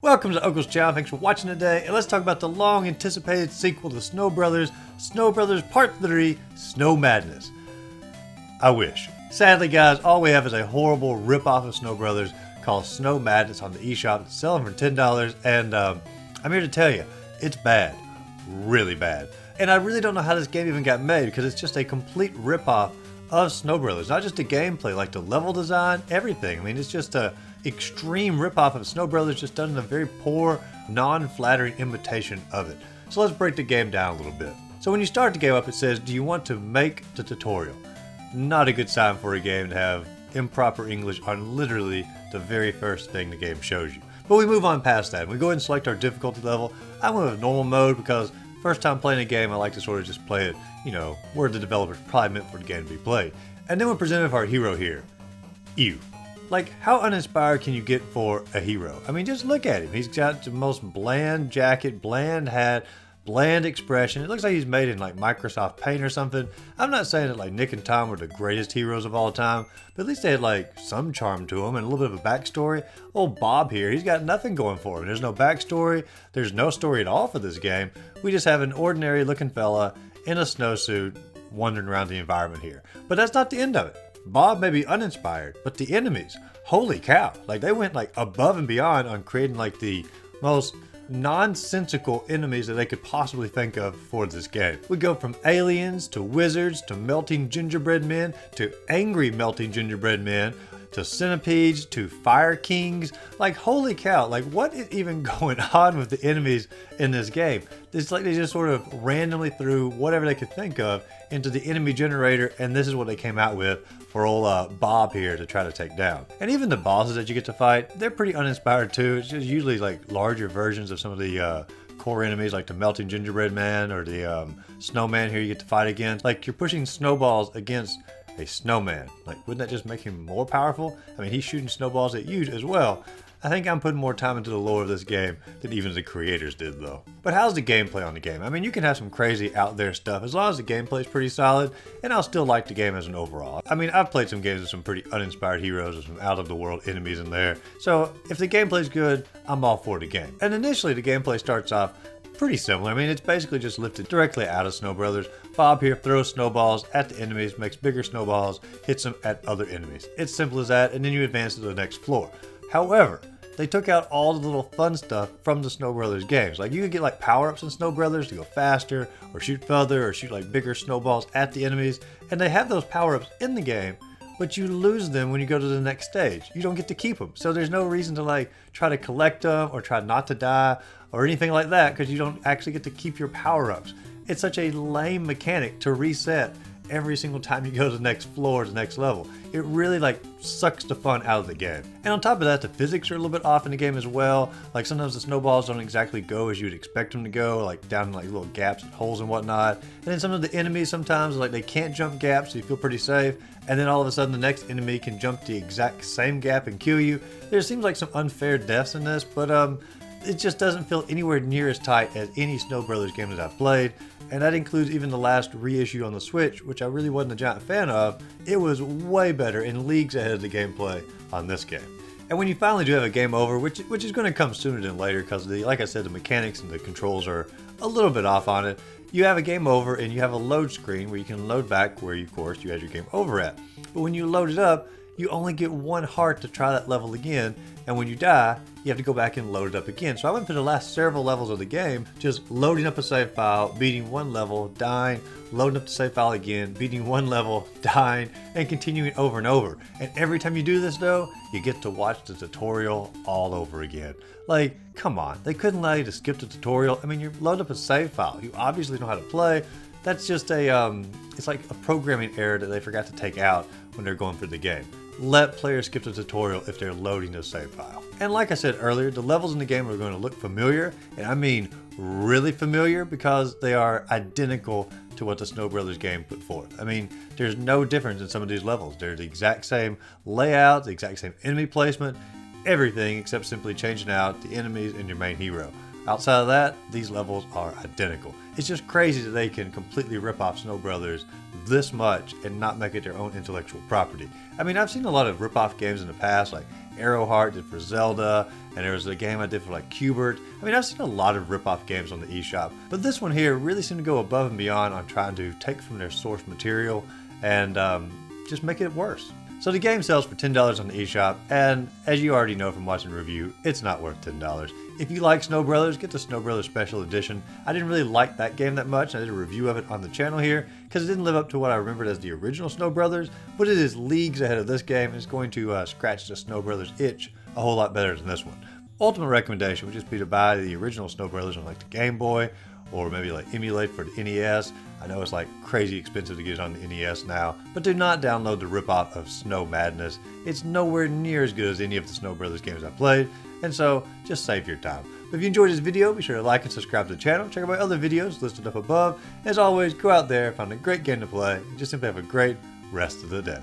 Welcome to Uncle's Channel, thanks for watching today, and let's talk about the long-anticipated sequel to Snow Brothers Part 3, Snow Madness. I wish. Sadly guys, all we have is a horrible rip-off of Snow Brothers called Snow Madness on the eShop. It's selling for $10, and I'm here to tell you, it's bad. Really bad. And I really don't know how this game even got made, because it's just a complete rip-off of Snow Brothers. Not just the gameplay, like the level design, everything. I mean, it's just a extreme ripoff of Snow Brothers, just done in a very poor, non-flattering imitation of it. So let's break the game down a little bit. So when you start the game up, it says, do you want to make the tutorial? Not a good sign for a game to have improper English on literally the very first thing the game shows you. But we move on past that. We go ahead and select our difficulty level. I went with normal mode because first time playing a game, I like to sort of just play it, you know, where the developers probably meant for the game to be played. And then we're presented with our hero here. Ew. Like, how uninspired can you get for a hero? I mean, just look at him. He's got the most bland jacket, bland hat, bland expression. It looks like he's made in like Microsoft Paint or something. I'm not saying that like Nick and Tom were the greatest heroes of all time, but at least they had like some charm to them and a little bit of a backstory. Old Bob here, he's got nothing going for him. There's no backstory. There's no story at all for this game. We just have an ordinary looking fella in a snowsuit wandering around the environment here. But that's not the end of it. Bob may be uninspired, but the enemies, holy cow, like they went like above and beyond on creating like the most nonsensical enemies that they could possibly think of for this game. We go from aliens to wizards to melting gingerbread men to angry melting gingerbread men to centipedes to fire kings. Like, holy cow, like what is even going on with the enemies in this game? It's like they just sort of randomly threw whatever they could think of into the enemy generator, and this is what they came out with for old Bob here to try to take down. And even the bosses that you get to fight, they're pretty uninspired too. It's just usually like larger versions of some of the core enemies, like the melting gingerbread man or the snowman here you get to fight against. Like, you're pushing snowballs against a snowman. Like, wouldn't that just make him more powerful? I mean, he's shooting snowballs at you as well. I think I'm putting more time into the lore of this game than even the creators did though. But how's the gameplay on the game? I mean, you can have some crazy out there stuff as long as the gameplay is pretty solid, and I'll still like the game as an overall. I mean, I've played some games with some pretty uninspired heroes and some out of the world enemies in there. So if the gameplay's good, I'm all for the game. And initially the gameplay starts off pretty similar. I mean, it's basically just lifted directly out of Snow Brothers. Bob here throws snowballs at the enemies, makes bigger snowballs, hits them at other enemies. It's simple as that, and then you advance to the next floor. However, they took out all the little fun stuff from the Snow Brothers games. Like, you could get like power-ups in Snow Brothers to go faster, or shoot further, or shoot like bigger snowballs at the enemies. And they have those power-ups in the game, but you lose them when you go to the next stage. You don't get to keep them. So there's no reason to like try to collect them or try not to die or anything like that, because you don't actually get to keep your power-ups. It's such a lame mechanic to reset every single time you go to the next floor, to the next level. It really like sucks the fun out of the game. And on top of that, the physics are a little bit off in the game as well. Like, sometimes the snowballs don't exactly go as you'd expect them to go, like down in like little gaps and holes and whatnot. And then some of the enemies sometimes, like, they can't jump gaps, so you feel pretty safe. And then all of a sudden the next enemy can jump the exact same gap and kill you. There seems like some unfair deaths in this, but it just doesn't feel anywhere near as tight as any Snow Brothers game that I've played. And that includes even the last reissue on the Switch, which I really wasn't a giant fan of. It was way better and leagues ahead of the gameplay on this game. And when you finally do have a game over, which is going to come sooner than later, because like I said, the mechanics and the controls are a little bit off on it. You have a game over and you have a load screen where you can load back where, of course, you had your game over at. But when you load it up, you only get one heart to try that level again, and when you die, you have to go back and load it up again. So I went through the last several levels of the game, just loading up a save file, beating one level, dying, loading up the save file again, beating one level, dying, and continuing over and over. And every time you do this though, you get to watch the tutorial all over again. Like, come on, they couldn't allow you to skip the tutorial. I mean, you load up a save file, you obviously know how to play. That's just a, it's like a programming error that they forgot to take out when they're going through the game. Let players skip the tutorial if they're loading the save file. And like I said earlier, the levels in the game are going to look familiar, and I mean really familiar, because they are identical to what the Snow Brothers game put forth. I mean, there's no difference in some of these levels. They're the exact same layout, the exact same enemy placement, everything except simply changing out the enemies and your main hero. Outside of that, these levels are identical. It's just crazy that they can completely rip off Snow Brothers this much and not make it their own intellectual property. I mean, I've seen a lot of rip-off games in the past, like Arrowheart, did for Zelda, and there was a game I did for like Cubert. I mean, I've seen a lot of rip-off games on the eShop, but this one here really seemed to go above and beyond on trying to take from their source material and just make it worse. So the game sells for $10 on the eShop, and as you already know from watching the review, it's not worth $10. If you like Snow Brothers, get the Snow Brothers Special Edition. I didn't really like that game that much. I did a review of it on the channel here because it didn't live up to what I remembered as the original Snow Brothers, but it is leagues ahead of this game and it's going to scratch the Snow Brothers itch a whole lot better than this one. Ultimate recommendation would just be to buy the original Snow Brothers on like the Game Boy, or maybe like emulate for the NES. I know it's like crazy expensive to get it on the NES now, but do not download the ripoff of Snow Madness. It's nowhere near as good as any of the Snow Brothers games I played, and so just save your time. But if you enjoyed this video, be sure to like and subscribe to the channel. Check out my other videos listed up above. As always, go out there, find a great game to play, and just simply have a great rest of the day.